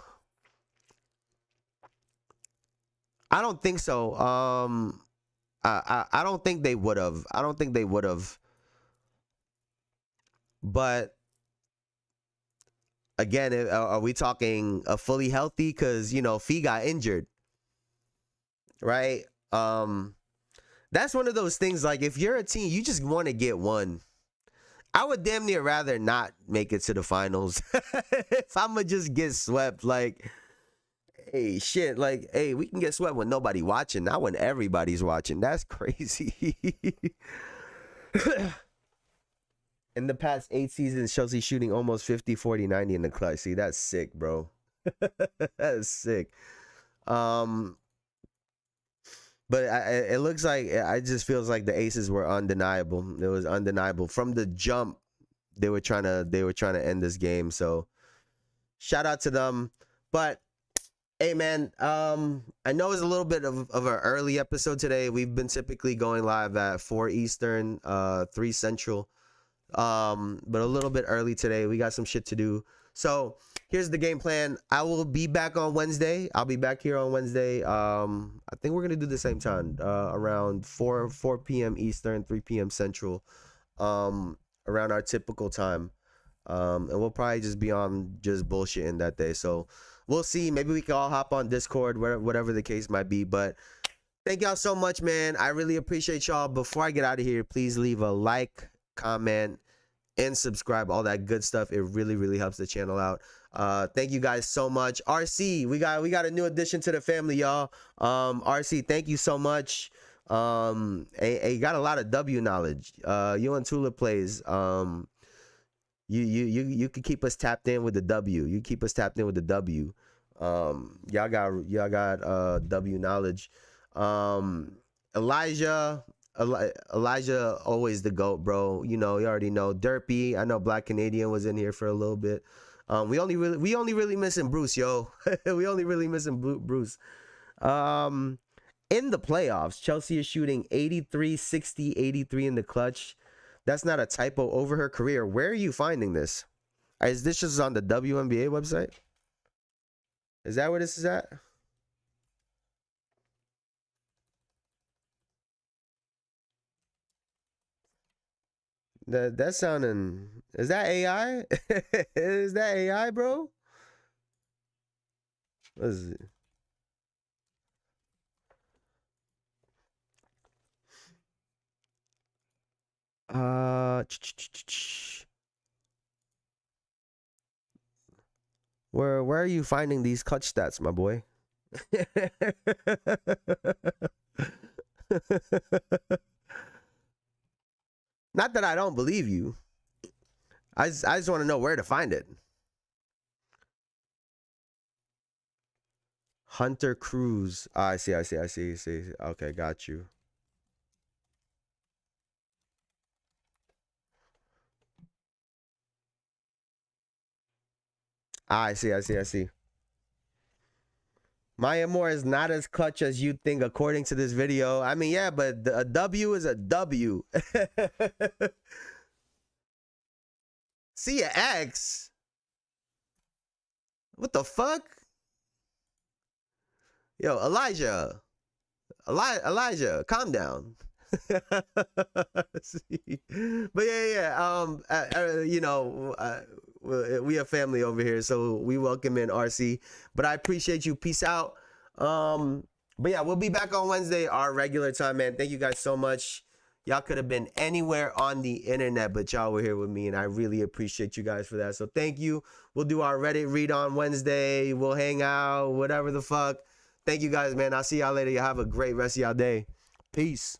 I don't think so. I don't think they would have. I don't think they would have. But again, are we talking a fully healthy? Because, you know, Fee got injured, right? That's one of those things. Like, if you're a team, you just want to get one. I would damn near rather not make it to the finals if I'm gonna just get swept. Like, hey, shit, like, hey, we can get swept when nobody watching, not when everybody's watching. That's crazy. In the past 8 seasons, Chelsea shooting almost 50, 40, 90 in the clutch. See, that's sick, bro. That's sick. But it looks like it just feels like the aces were undeniable. It was undeniable from the jump. They were trying to end this game. So shout out to them. But hey man, I know it's a little bit of an early episode today. We've been typically going live at 4 Eastern, 3 Central. But a little bit early today. We got some shit to do. So here's the game plan. I will be back on Wednesday. I'll be back here on Wednesday. I think we're gonna do the same time, around 4 p.m. Eastern, 3 p.m. Central, around our typical time. And we'll probably just be on just bullshitting that day. So we'll see. Maybe we can all hop on Discord, whatever the case might be. But thank y'all so much, man. I really appreciate y'all. Before I get out of here, please leave a like, comment, and subscribe, all that good stuff. It really helps the channel out. Thank you guys so much. RC, we got a new addition to the family, y'all. RC, thank you so much. You got a lot of W knowledge. You and Tula plays. You could keep us tapped in with the W. You keep us tapped in with the W. Y'all got W knowledge. Elijah, always the GOAT, bro. You know, you already know. Derpy, I know Black Canadian was in here for a little bit. We only really missing Bruce, yo. We only really missing Bruce. In the playoffs, Chelsea is shooting 83, 60, 83 in the clutch. That's not a typo over her career. Where are you finding this? Is this just on the WNBA website? Is that where this is at? That sounding, is that AI? Is that AI, bro? What is it? Where are you finding these clutch stats, my boy? Not that I don't believe you. I just want to know where to find it. Hunter Cruz. I see. Okay, got you. I see. Maya Moore is not as clutch as you think, according to this video. I mean, yeah, but a W is a W. See ya, X. What the fuck? Yo, Elijah, calm down. But yeah. You know, we a family over here, so we welcome in RC. But I appreciate you. Peace out. But yeah, we'll be back on Wednesday, our regular time, man. Thank you guys so much. Y'all could have been anywhere on the internet, but y'all were here with me, and I really appreciate you guys for that. So thank you. We'll do our Reddit read on Wednesday. We'll hang out, whatever the fuck. Thank you guys, man. I'll see y'all later. Y'all have a great rest of y'all day. Peace.